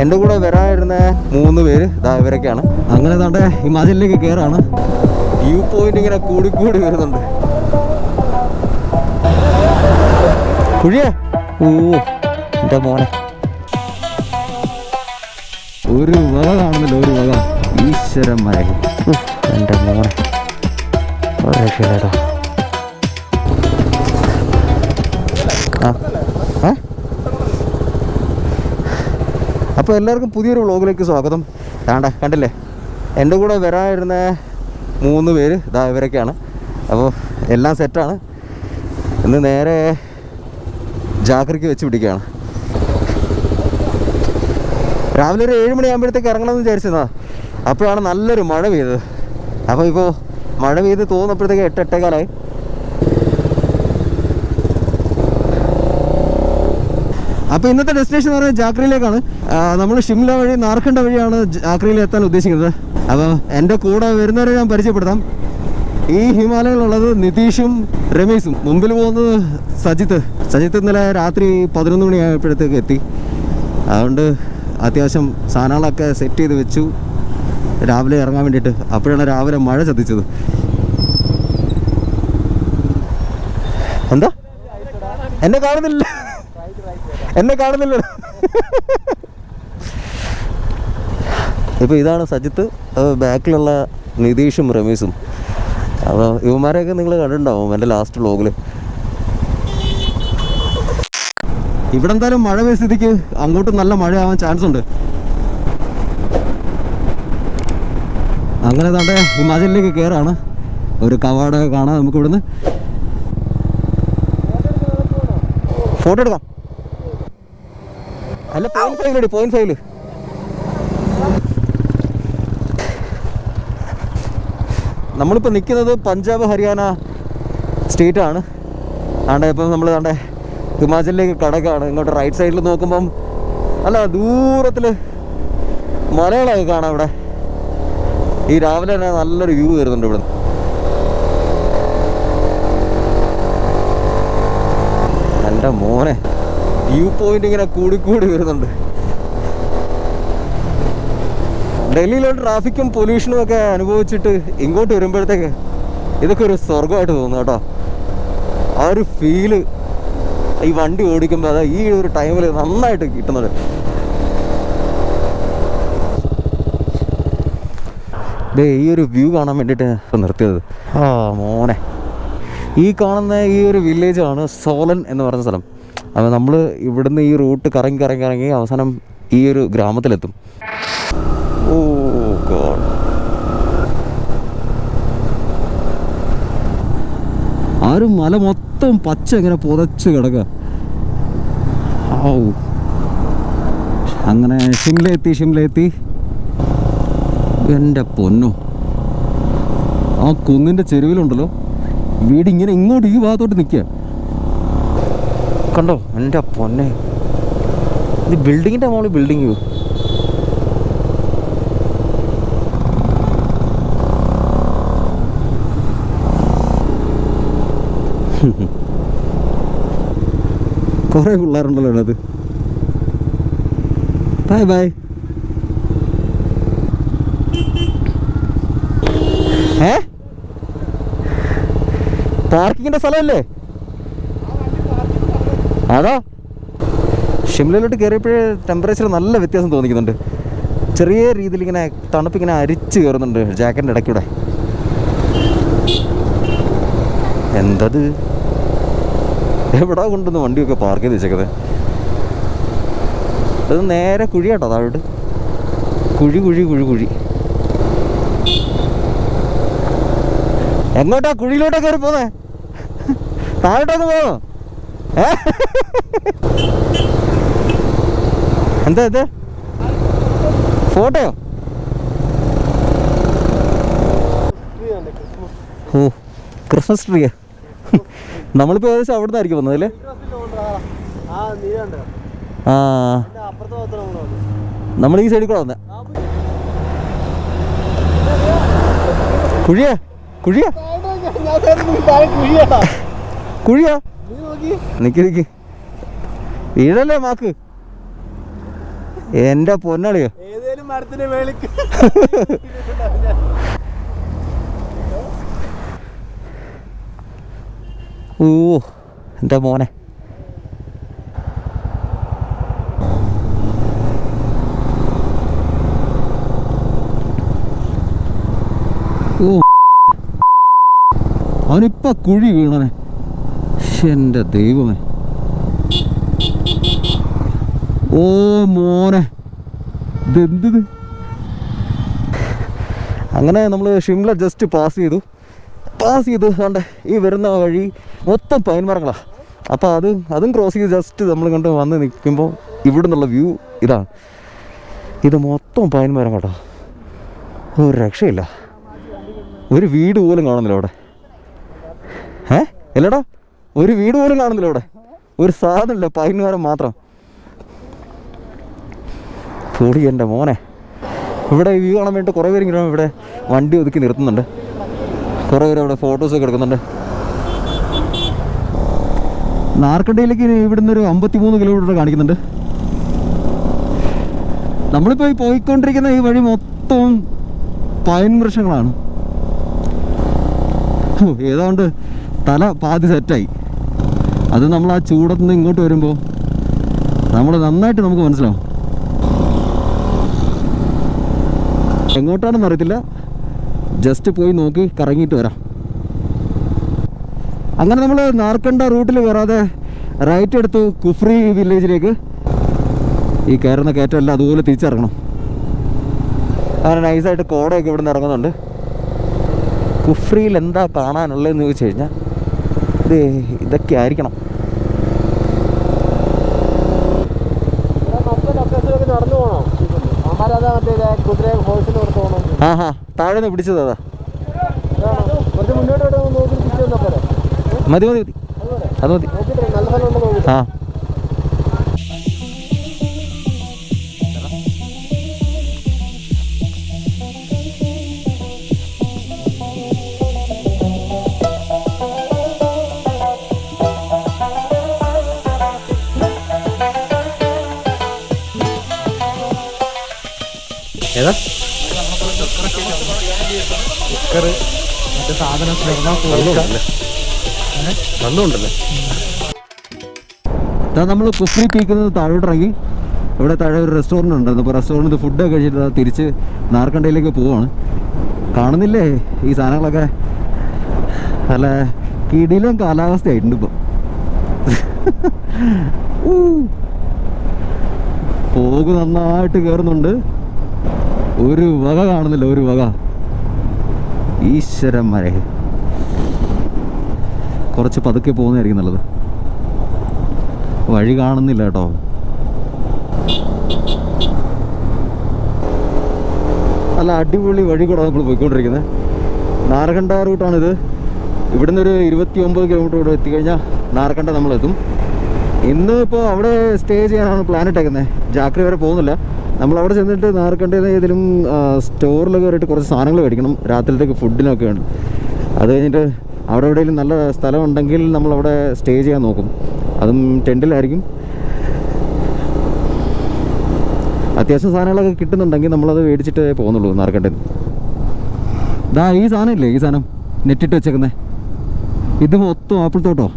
എൻ്റെ കൂടെ വരാനിരുന്ന 3 പേര് ഇവരൊക്കെയാണ്. അങ്ങനെ നമ്മുടെ ഹിമാചലിലേക്ക് കയറാണ്. വ്യൂ പോയിന്റ് ഇങ്ങനെ കൂടി വരുന്നുണ്ട്. കുഴിയേ, ഓ എൻ്റെ മോനെ, ഒരു വക കാണുന്നില്ല, ഒരു വക. ഈശ്വരന്മാരെ, എൻ്റെ മോനെ, രക്ഷയില്ലേട്ടോ. അപ്പോൾ എല്ലാവർക്കും പുതിയൊരു വ്ളോഗിലേക്ക് സ്വാഗതം. കണ്ടില്ലേ, എൻ്റെ കൂടെ വരാനിരുന്ന 3 പേര് ഇവരൊക്കെയാണ്. അപ്പോൾ എല്ലാം സെറ്റാണ്. ഇന്ന് നേരെ ജാഗ്രയ്ക്ക് വെച്ച് പിടിക്കുകയാണ്. രാവിലെ ഒരു 7 മണിയാകുമ്പോഴത്തേക്ക് ഇറങ്ങണമെന്ന് വിചാരിച്ചതാ. അപ്പോഴാണ് നല്ലൊരു മഴ പെയ്തത്. അപ്പോൾ ഇപ്പോൾ മഴ പെയ്ത് തോന്നുന്നപ്പോഴത്തേക്ക് 8-8:15. അപ്പോൾ ഇന്നത്തെ ഡെസ്റ്റിനേഷൻ എന്ന് പറയുന്നത് ജാഗ്രയിലേക്കാണ്. നമ്മൾ ഷിംല വഴി നാർക്കണ്ട വഴിയാണ് ജാഗ്രയിൽ എത്താൻ ഉദ്ദേശിക്കുന്നത്. അപ്പോൾ എൻ്റെ കൂടെ വരുന്നവരെ ഞാൻ പരിചയപ്പെടുത്താം. ഈ ഹിമാലയങ്ങളുള്ളത് നിതീഷും രമേശും. മുമ്പിൽ പോകുന്നത് സജിത്ത് ഇന്നലെ രാത്രി 11 മണിയായപ്പോഴത്തേക്ക് എത്തി. അതുകൊണ്ട് അത്യാവശ്യം സാധനങ്ങളൊക്കെ സെറ്റ് ചെയ്ത് വെച്ചു രാവിലെ ഇറങ്ങാൻ വേണ്ടിയിട്ട്. അപ്പോഴാണ് രാവിലെ മഴ ചതിച്ചത്. എന്താ എന്നെ കാണുന്നില്ല? ഇപ്പോൾ ഇതാണ് സജിത്ത്, ബാക്കിലുള്ള നിതീഷും രമേശും. അപ്പോൾ ഇവന്മാരെയൊക്കെ നിങ്ങൾ കണ്ടിട്ടുണ്ടാവും എൻ്റെ ലാസ്റ്റ് വ്ളോഗിൽ. ഇവിടെ എന്തായാലും മഴ പെയ്ത സ്ഥിതിക്ക് അങ്ങോട്ട് നല്ല മഴയാവാൻ ചാൻസ് ഉണ്ട്. അങ്ങനെ നമ്മുടെ ഹിമാചലിലേക്ക് കയറാണ്. ഒരു കവാടൊക്കെ കാണാം നമുക്ക് ഇവിടുന്ന്. ഫോട്ടോ എടുക്കാം. അല്ല, 0.5 നമ്മളിപ്പോൾ നിൽക്കുന്നത് പഞ്ചാബ് ഹരിയാന സ്റ്റേറ്റാണ്. ഇപ്പം നമ്മൾ ഹിമാചലിലേക്ക് കടക്കാണ്. ഇങ്ങോട്ട് റൈറ്റ് സൈഡിൽ നോക്കുമ്പം അല്ല ദൂരത്തിൽ മലകളൊക്കെ കാണാം. ഇവിടെ ഈ രാവിലെ തന്നെ നല്ലൊരു വ്യൂ വരുന്നുണ്ട് ഇവിടെ. എൻ്റെ മോനെ, വ്യൂ പോയിന്റ് ഇങ്ങനെ കൂടി വരുന്നുണ്ട്. ഡൽഹിയിലോട്ട് ട്രാഫിക്കും പൊല്യൂഷനും ഒക്കെ അനുഭവിച്ചിട്ട് ഇങ്ങോട്ട് വരുമ്പോഴത്തേക്ക് ഇതൊക്കെ ഒരു സ്വർഗമായിട്ട് തോന്നുന്നു കേട്ടോ. ആ ഒരു ഫീല് ഈ വണ്ടി ഓടിക്കുമ്പോൾ അതാ ഈ ഒരു ടൈമിൽ നന്നായിട്ട് കിട്ടുന്നുണ്ട്. ഈ ഒരു വ്യൂ കാണാൻ വേണ്ടിയിട്ട് നിർത്തിയത്. മോനെ, ഈ കാണുന്ന ഈ ഒരു വില്ലേജാണ് സോലൻ എന്ന് പറയുന്ന സ്ഥലം. അപ്പോൾ നമ്മൾ ഇവിടുന്ന് ഈ റൂട്ട് കറങ്ങി അവസാനം ഈ ഒരു ഗ്രാമത്തിലെത്തും. ഓ ഗോഡ്, ആ ഒരു മല മൊത്തം പച്ച ഇങ്ങനെ പുതച്ച് കിടക്കുക. അങ്ങനെ ഷിംല എത്തി. എൻ്റെ പൊന്നോ, ആ കുന്നിൻ്റെ ചെരുവിലുണ്ടല്ലോ വീടിങ്ങനെ ഇങ്ങോട്ട് ഈ ഭാഗത്തോട്ട് നിൽക്കുക. കണ്ടോ എൻ്റെ പൊന്നെ, ഇത് ബിൽഡിങ്ങിൻ്റെ മുകളിൽ ബിൽഡിങ്. കുറേ പിള്ളേരുണ്ടല്ലോ അത്. ബൈ. പാർക്കിങ്ങിൻ്റെ സ്ഥലമല്ലേ അതാ. ഷിംലയിലോട്ട് കയറിയപ്പോഴേ ടെമ്പറേച്ചർ നല്ല വ്യത്യാസം തോന്നിക്കുന്നുണ്ട്. ചെറിയ രീതിയിൽ ഇങ്ങനെ തണുപ്പിങ്ങനെ അരിച്ച് കയറുന്നുണ്ട് ജാക്കറ്റിൻ്റെ ഇടയ്ക്കൂടെ. എന്തത്, എവിടാ കൊണ്ടുവന്ന് വണ്ടിയൊക്കെ പാർക്ക് ചെയ്ത് വെച്ചേക്കുന്നത്? അത് നേരെ കുഴിയാട്ടോ, താഴോട്ട് കുഴി. എങ്ങോട്ടാ കുഴിയിലോട്ടാ കയറി പോന്നേ? താഴോട്ടൊന്ന് പോന്നോ? എന്താ ഫോട്ടോയോ? ഓ, ക്രിസ്മസ് ട്രീയാ. നമ്മളിപ്പോൾ ഏകദേശം അവിടെ നിന്നായിരിക്കും വന്നതല്ലേ? നമ്മൾ ഈ സൈഡിൽ കൂടെ വന്നേ. കുഴിയാ നിക്ക് വീഴല്ലേ മാക്ക്. എൻ്റെ പൊന്നാളിയോ ഏതേലും മരത്തിന്റെ മേളിക്ക് ഓ എൻ്റെ മോനെ. ഓ അവനിപ്പ കുഴി വീണനെ. എൻ്റെ ദൈവമേ. ഓ മോനെ, ഇതെന്ത്. അങ്ങനെ നമ്മൾ ഷിംല ജസ്റ്റ് പാസ് ചെയ്തു കണ്ടേ ഈ വരുന്ന വഴി മൊത്തം പൈൻ മരങ്ങളാണ്. അപ്പോൾ അതും ക്രോസ് ചെയ്ത് ജസ്റ്റ് നമ്മൾ കണ്ട് വന്ന് നിൽക്കുമ്പോൾ ഇവിടെ നിന്നുള്ള വ്യൂ ഇതാണ്. ഇത് മൊത്തം പൈൻ മരം കേട്ടോ. ഒരു രക്ഷയില്ല. ഒരു വീട് പോലും കാണുന്നില്ല അവിടെ. അല്ലടാ, ഒരു വീട് പോലും കാണുന്നില്ല അവിടെ. ഒരു സാധനമില്ല, പൈൻ മരം മാത്രം. പൊടി എൻ്റെ മോനെ. ഇവിടെ വ്യൂ കാണാൻ വേണ്ടി കുറേ പേര് ഇങ്ങനെ ഇവിടെ വണ്ടി ഒതുക്കി നിർത്തുന്നുണ്ട്. കുറേ പേര് അവിടെ ഫോട്ടോസൊക്കെ എടുക്കുന്നുണ്ട്. നാർക്കണ്ടയിലേക്ക് ഇവിടുന്ന് ഒരു 53 കിലോമീറ്റർ കാണിക്കുന്നുണ്ട്. നമ്മളിപ്പോൾ പോയിക്കൊണ്ടിരിക്കുന്ന ഈ വഴി മൊത്തം പൈൻ വൃക്ഷങ്ങളാണ്. ഏതാണ്ട് തല പാതി സെറ്റായി. അത് നമ്മൾ ആ ചൂടത്തുനിന്ന് ഇങ്ങോട്ട് വരുമ്പോൾ നന്നായിട്ട് നമുക്ക് മനസ്സിലാവും. എങ്ങോട്ടാണെന്ന് അറിയത്തില്ല, ജസ്റ്റ് പോയി നോക്കി കറങ്ങിയിട്ട് വരാം. അങ്ങനെ നമ്മൾ നാർക്കണ്ട റൂട്ടിൽ കയറാതെ റൈറ്റ് എടുത്തു കുഫ്രി വില്ലേജിലേക്ക്. ഈ കയറുന്ന കയറ്റമല്ല, അതുപോലെ തിരിച്ചിറങ്ങണം. അങ്ങനെ നൈസായിട്ട് കോടയൊക്കെ ഇവിടെ നിന്ന് ഇറങ്ങുന്നുണ്ട്. കുഫ്രിയിൽ എന്താ കാണാനുള്ളതെന്ന് ചോദിച്ചു കഴിഞ്ഞാൽ ഇതൊക്കെ ആയിരിക്കണം. ആ താഴെ നിന്ന് പിടിച്ചത് അതാ. മതി അത് മതി. ആ ഏതാ നല്ലുണ്ടല്ലേ. നമ്മൾ കുഫ്രി പീക്കുന്നത് താഴോട്ടിറങ്ങി. ഇവിടെ താഴെ ഒരു റെസ്റ്റോറൻറ്റ് ഉണ്ടായിരുന്നു. അപ്പോൾ റെസ്റ്റോറൻറ്റ് ഫുഡൊക്കെ കഴിച്ചിട്ട് തിരിച്ച് നാർക്കണ്ടയിലേക്ക് പോവാണ്. കാണുന്നില്ലേ ഈ സാധനങ്ങളൊക്കെ? നല്ല കിടിലം കാലാവസ്ഥയായിട്ടുണ്ട് ഇപ്പം. പോക്ക് നന്നായിട്ട് കയറുന്നുണ്ട്. ഒരു വക കാണുന്നില്ല, ഒരു വക. ഈശ്വരന്മാരെ, കുറച്ച് പതുക്കെ പോകുന്നതായിരിക്കും നല്ലത്. വഴി കാണുന്നില്ല കേട്ടോ. നല്ല അടിപൊളി വഴി കൂടെ നമ്മൾ പോയിക്കൊണ്ടിരിക്കുന്നത്. നാർക്കണ്ട റൂട്ടാണിത്. ഇവിടുന്ന് ഒരു 29 കിലോമീറ്റർ കൂടെ എത്തിക്കഴിഞ്ഞാൽ നാർക്കണ്ട നമ്മളെത്തും. ഇന്ന് ഇപ്പോൾ അവിടെ സ്റ്റേ ചെയ്യാനാണ് പ്ലാൻ ഇട്ടേക്കുന്നത്. ജാക്രി വരെ പോകുന്നില്ല. നമ്മളവിടെ ചെന്നിട്ട് നാർക്കണ്ടയിൽ ഏതെങ്കിലും സ്റ്റോറിൽ കയറിയിട്ട് കുറച്ച് സാധനങ്ങൾ മേടിക്കണം രാത്രിയിലേക്ക് ഫുഡിനൊക്കെ ഉണ്ട്. അത് കഴിഞ്ഞിട്ട് അവിടെ എവിടെയെങ്കിലും നല്ല സ്ഥലം ഉണ്ടെങ്കിൽ നമ്മളവിടെ സ്റ്റേ ചെയ്യാൻ നോക്കും. അതും ടെൻറ്റിലായിരിക്കും. അത്യാവശ്യം സാധനങ്ങളൊക്കെ കിട്ടുന്നുണ്ടെങ്കിൽ നമ്മളത് മേടിച്ചിട്ട് പോകുന്നുള്ളൂ നാർക്കണ്ടയിൽ. ഈ സാധനം ഇല്ലേ, ഈ സാധനം നെറ്റിട്ട് വെച്ചേക്കുന്നത്, ഇത് മൊത്തം ആപ്പിൾ തോട്ടോ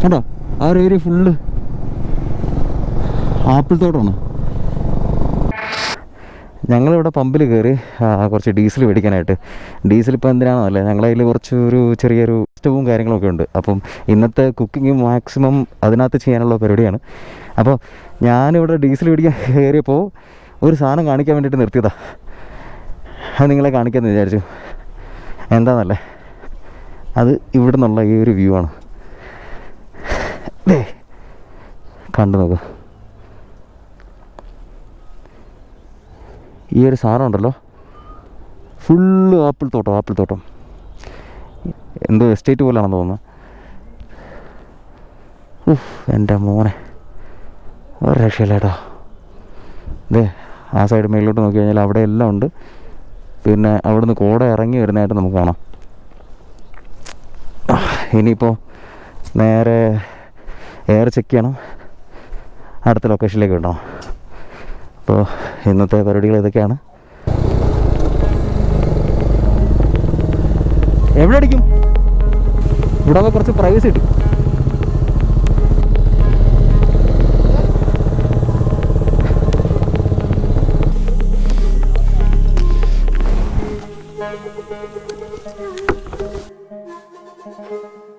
കേട്ടോ. ആ ഒരു ഏരിയ ഫുള്ള് ആപ്പിൾ തോട്ടമാണ്. ഞങ്ങളിവിടെ പമ്പിൽ കയറി കുറച്ച് ഡീസൽ മേടിക്കാനായിട്ട്. ഡീസൽ ഇപ്പോൾ എന്തിനാണെന്നല്ലേ, ഞങ്ങളുടെ കയ്യിൽ കുറച്ചൊരു ചെറിയൊരു സ്റ്റവും കാര്യങ്ങളൊക്കെ ഉണ്ട്. അപ്പം ഇന്നത്തെ കുക്കിംഗ് മാക്സിമം അതിനകത്ത് ചെയ്യാനുള്ള പരിപാടിയാണ്. അപ്പോൾ ഞാനിവിടെ ഡീസൽ മേടിക്കാൻ കയറിയപ്പോൾ ഒരു സാധനം കാണിക്കാൻ വേണ്ടിയിട്ട് നിർത്തിയതാണ്. അത് നിങ്ങളെ കാണിക്കാമെന്ന് വിചാരിച്ചു. എന്താണെന്നല്ലേ, അത് ഇവിടെ നിന്നുള്ള ഈ ഒരു വ്യൂ ആണ്. കണ്ടു നോക്ക്. ഈ ഒരു സാധനം ഉണ്ടല്ലോ, ഫുള്ള് ആപ്പിൾ തോട്ടം. എന്തോ എസ്റ്റേറ്റ് പോലെയാണെന്ന് തോന്നുന്നു. എൻ്റെ മോനെ, ഒരു രക്ഷയില്ല കേട്ടോ. ആ സൈഡ് മേളിലോട്ട് നോക്കി കഴിഞ്ഞാൽ അവിടെ എല്ലാം ഉണ്ട്. പിന്നെ അവിടെ നിന്ന് കോട ഇറങ്ങി വരുന്നതായിട്ട് നമുക്ക് കാണാം. ഇനിയിപ്പോൾ നേരെ എയർ ചെക്ക് ചെയ്യണം. അടുത്ത ലൊക്കേഷനിലേക്ക് വിടണം. അപ്പോൾ ഇന്നത്തെ പരിപാടികൾ ഇതൊക്കെയാണ്. എവിടെ അടിക്കും? ഇവിടെ കുറച്ച് പ്രൈവസി കിട്ടും.